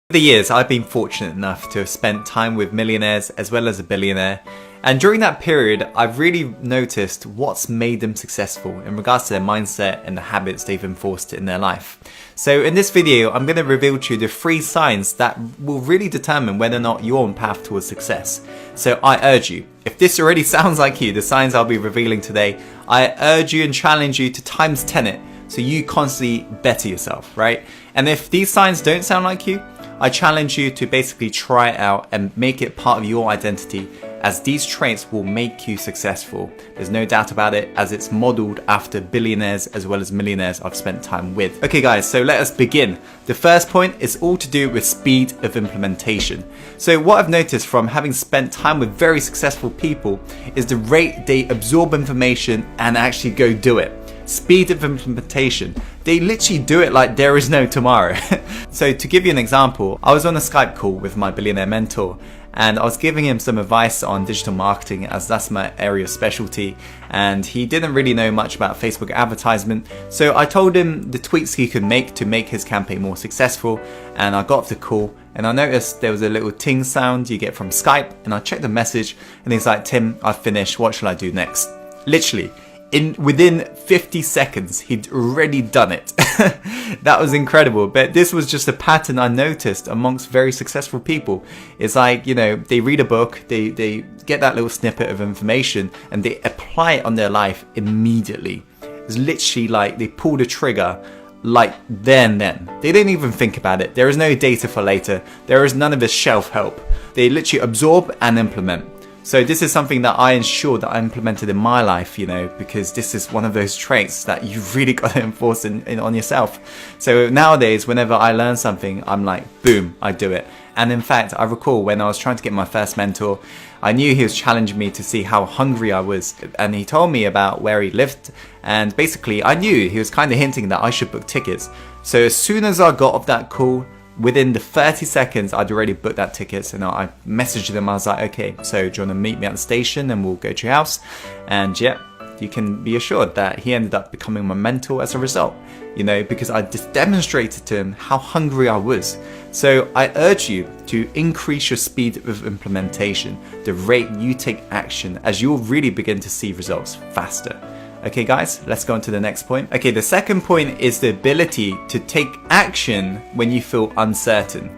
Over the years, I've been fortunate enough to have spent time with millionaires as well as a billionaire, and during that period I've really noticed what's made them successful in regards to their mindset and the habits they've enforced in their life. So in this video I'm going to reveal to you the 3 signs that will really determine whether or not you're on path towards success. So I urge you, if this already sounds like you, the signs I'll be revealing today, I urge you and challenge you to times 10 it so you constantly better yourself, right? And if these signs don't sound like you, I challenge you to basically try it out and make it part of your identity, as these traits will make you successful. There's no doubt about it, as it's modeled after billionaires as well as millionaires I've spent time with. Okay guys, so let us begin. The first point is all to do with speed of implementation. So what I've noticed from having spent time with very successful people is the rate they absorb information and actually go do it. Speed of implementation. They literally do it like there is no tomorrow. So to give you an example, I was on a Skype call with my billionaire mentor and I was giving him some advice on digital marketing, as that's my area of specialty, and he didn't really know much about Facebook advertisement. So I told him the tweaks he could make to make his campaign more successful, and I got off the call and I noticed there was a little ting sound you get from Skype, and I checked the message and he's like, "Tim, I've finished, what shall I do next?" Literally within 50 seconds he'd already done it. That was incredible. But this was just a pattern I noticed amongst very successful people. It's like, you know, they read a book, they get that little snippet of information and they apply it on their life immediately. It's literally like they pull the trigger like then. They don't even think about it. There is no data for later. There is none of this shelf help. They literally absorb and implement. So this is something that I ensure that I implemented in my life, you know, because this is one of those traits that you've really got to enforce on yourself. So nowadays, whenever I learn something, I'm like, boom, I do it. And in fact, I recall when I was trying to get my first mentor, I knew he was challenging me to see how hungry I was. And he told me about where he lived. And basically, I knew he was kind of hinting that I should book tickets. So as soon as I got off that call, within the 30 seconds, I'd already booked that ticket. So I messaged them. I was like, okay, so do you want to meet me at the station and we'll go to your house? And yeah, you can be assured that he ended up becoming my mentor as a result, you know, because I just demonstrated to him how hungry I was. So I urge you to increase your speed of implementation, the rate you take action, as you'll really begin to see results faster. Okay guys, let's go on to the next point. Okay, the second point is the ability to take action when you feel uncertain.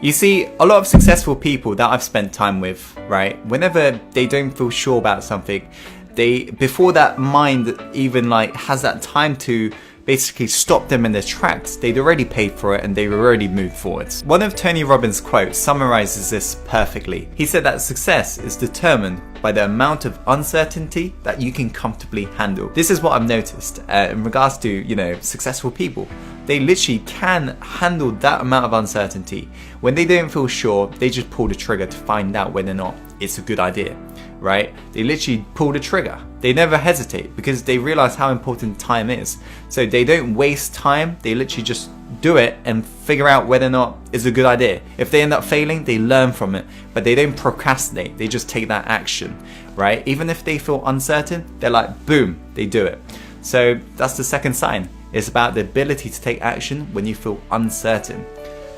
You see, a lot of successful people that I've spent time with, right, whenever they don't feel sure about something, before that mind even like has that time to basically stop them in their tracks, they'd already paid for it and they've already moved forwards. One of Tony Robbins' quotes summarizes this perfectly. He said that success is determined by the amount of uncertainty that you can comfortably handle. This is what I've noticed in regards to, you know, successful people. They literally can handle that amount of uncertainty. When they don't feel sure, they just pull the trigger to find out whether or not it's a good idea, right? They literally pull the trigger. They never hesitate because they realize how important time is. So they don't waste time. They literally just do it and figure out whether or not it's a good idea. If they end up failing, they learn from it, but they don't procrastinate. They just take that action, right? Even if they feel uncertain, they're like, boom, they do it. So that's the second sign. It's about the ability to take action when you feel uncertain.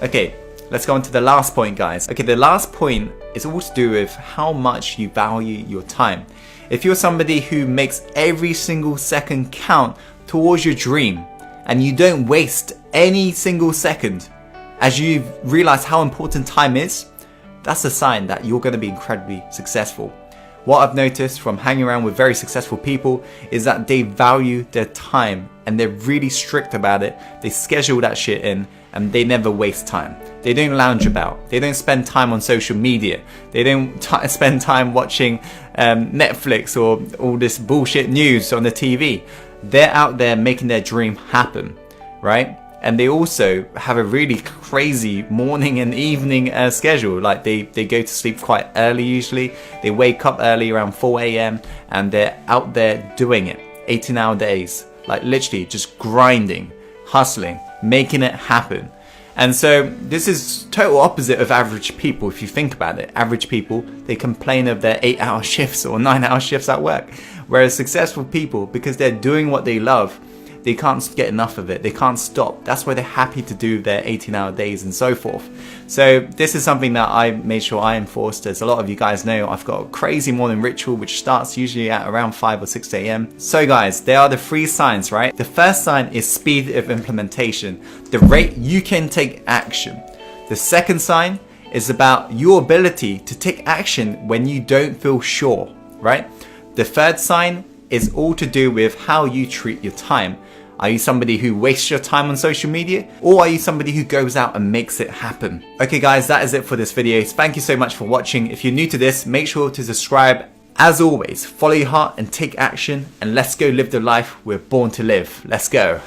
Okay, let's go on to the last point, guys. Okay, the last point is all to do with how much you value your time. If you're somebody who makes every single second count towards your dream and you don't waste any single second as you realize how important time is, that's a sign that you're going to be incredibly successful. What I've noticed from hanging around with very successful people is that they value their time and they're really strict about it. They schedule that shit in and they never waste time. They don't lounge about. They don't spend time on social media. They don't spend time watching Netflix or all this bullshit news on the TV. They're out there making their dream happen, right? And they also have a really crazy morning and evening schedule. Like they go to sleep quite early usually. They wake up early around 4 a.m. and they're out there doing it. 18-hour days. Like literally just grinding, hustling, making it happen. And so this is total opposite of average people if you think about it. Average people, they complain of their 8-hour shifts or 9-hour shifts at work. Whereas successful people, because they're doing what they love, they can't get enough of it. They can't stop. That's why they're happy to do their 18-hour days and so forth. So this is something that I made sure I enforced. As a lot of you guys know, I've got a crazy morning ritual which starts usually at around 5 or 6 a.m. So guys, there are the 3 signs, right? The first sign is speed of implementation, the rate you can take action. The second sign is about your ability to take action when you don't feel sure, right? The third sign is all to do with how you treat your time. Are you somebody who wastes your time on social media, or are you somebody who goes out and makes it happen? Okay guys, that is it for this video. Thank you so much for watching. If you're new to this, make sure to subscribe. As always, follow your heart and take action, and let's go live the life we're born to live. Let's go.